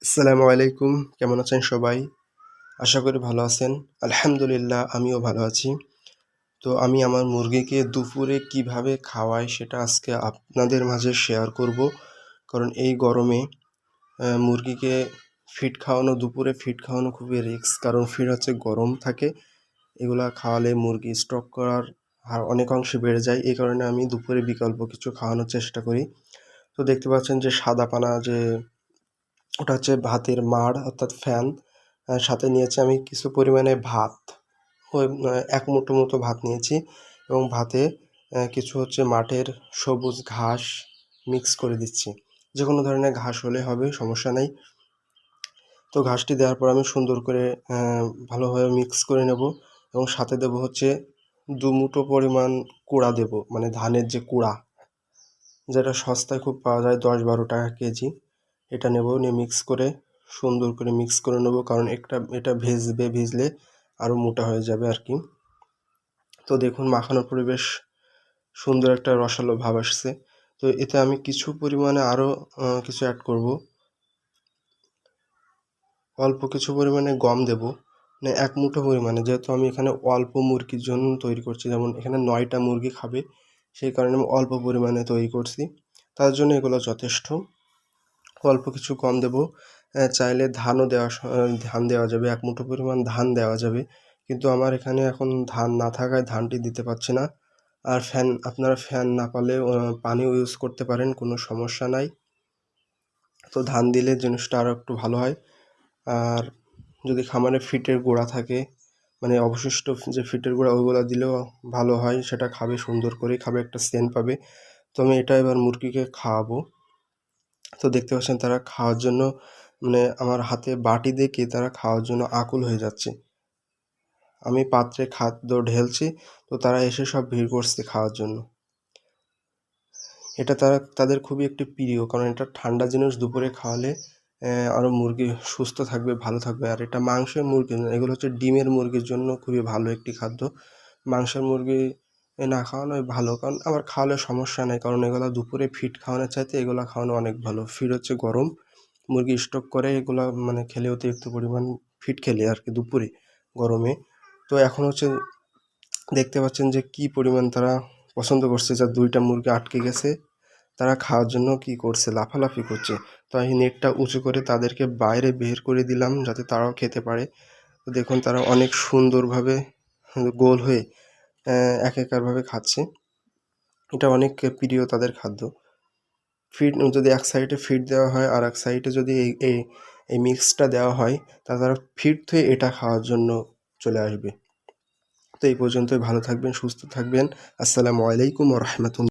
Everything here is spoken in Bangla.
আসসালামু আলাইকুম। কেমন আছেন সবাই? আশা করি ভালো আছেন। আলহামদুলিল্লাহ আমিও ভালো আছি। তো আমি আমার মুরগিকে দুপুরে কিভাবে খাওয়াই সেটা আজকে আপনাদের মাঝে শেয়ার করব। কারণ এই গরমে মুরগিকে দুপুরে ফিড খাওয়ানো খুবই রিস্ক। কারণ ফিড হচ্ছে গরম থাকে। এগুলা খাওয়ালে মুরগি স্ট্রোক করার হার অনেক অংশে বেড়ে যায়। এই কারণে আমি দুপুরে বিকল্প কিছু খাওয়ানোর চেষ্টা করি। তো দেখতে পাচ্ছেন যে সাদাপানা যে ওটা হচ্ছে ভাতের মাড় অর্থাৎ ফ্যান। সাথে নিয়েছি আমি কিছু পরিমাণে ভাত। ওই ১ মুঠো মতো ভাত নিয়েছি এবং ভাতে কিছু হচ্ছে মাঠের সবুজ ঘাস মিক্স করে দিচ্ছি। যেকোনো ধরনের ঘাস হলে হবে, সমস্যা নাই। তো ঘাসটি দেওয়ার পর আমি সুন্দর করে ভালোভাবে মিক্স করে নেব এবং সাথে দেব হচ্ছে ২ মুঠো পরিমাণ কুড়া দেব। মানে ধানের যে কুড়া, যেটা সস্তায় খুব পাওয়া যায়, ১০-১২ টাকা কেজি। এটা নেব, নিয়ে সুন্দর করে মিক্স করে নেব, কারণ এটা ভিজলে আরও মোটা হয়ে যাবে আর কি। তো দেখুন মাখানোর পরে বেশ সুন্দর একটা রসালো ভাব আসছে। তো এতে আমি কিছু পরিমাণে আরও কিছু অ্যাড করব। অল্প কিছু পরিমাণে গম দেব, মানে ১ মুঠো পরিমাণে, যেহেতু আমি এখানে অল্প মুরগির জন্য তৈরি করছি, যেমন এখানে ৯টা মুরগি খাবে, সেই কারণে আমি অল্প পরিমাণে তৈরি করছি। তার জন্য এগুলো যথেষ্ট। অল্প কিছু গম দেব। চাইলে ধান দেওয়া যাবে, ১ মুঠো পরিমাণ ধান দেওয়া যাবে। কিন্তু আমার এখানে এখন ধান না থাকায় ধানটি দিতে পারছি না। আর আপনারা ফ্যান না পারলে পানিও ইউজ করতে পারেন, কোনো সমস্যা নাই। তো ধান দিলে জিনিসটা আরও একটু ভালো হয়। আর যদি খামারে ফিটের গুঁড়া থাকে, মানে অবশিষ্ট যে ফিটের গুঁড়া, ওইগুলা দিলেও ভালো হয়। সেটা খাবে, সুন্দর করে খাবে, একটা সেন্ট পাবে। তো আমি এটা এবার মুরগিকে খাওয়াবো। তো দেখতে পাচ্ছেন তারা খাওয়ার জন্য, মানে আমার হাতে বাটি দেখে তারা খাওয়ার জন্য আকুল হয়ে যাচ্ছে। আমি পাত্রে খাদ্য ঢেলছি, তো তারা এসে সব ভিড় করছে খাওয়ার জন্য। এটা তাদের খুবই একটি প্রিয়, কারণ এটা ঠান্ডা জিনিস দুপুরে খাওয়ালে আরও মুরগি সুস্থ থাকবে, ভালো থাকবে। আর এটা মাংসের মুরগি না, এগুলো হচ্ছে ডিমের মুরগির জন্য খুবই ভালো একটি খাদ্য। মাংসের মুরগি না খাওয়ানোই ভালো, কারণ আবার খাওয়ালে সমস্যা নেই, কারণ এগুলা দুপুরে ফিড খাওয়ানোর চাইতে এগুলা খাওয়ানো অনেক ভালো। ফিড হচ্ছে গরম, মুরগি স্টক করে এগুলা, মানে খেলে অতিরিক্ত পরিমাণ ফিড খেলে আর কি দুপুরে গরমে। তো এখন হচ্ছে দেখতে পাচ্ছেন যে কি পরিমাণ তারা পছন্দ করছে। যা ২টা মুরগি আটকে গেছে, তারা খাওয়ার জন্য কি করছে, লাফালাফি করছে। তো আমি নেটটা উঁচু করে তাদেরকে বাইরে বের করে দিলাম, যাতে তারাও খেতে পারে। তো দেখুন তারা অনেক সুন্দরভাবে গোল হয়ে একাকারভাবে খাচ্ছে। এটা অনেক প্রিয় তাদের খাদ্য। ফিড যদি এক সাইডে ফিড দেওয়া হয় আর এক সাইডে যদি এই মিক্সটা দেওয়া হয়, তারা ফিড থেকে এটা খাওয়ার জন্য চলে আসবে। তো এই পর্যন্তই। ভালো থাকবেন, সুস্থ থাকবেন। আসসালামু আলাইকুম ওয়া রাহমাতুল্লাহ।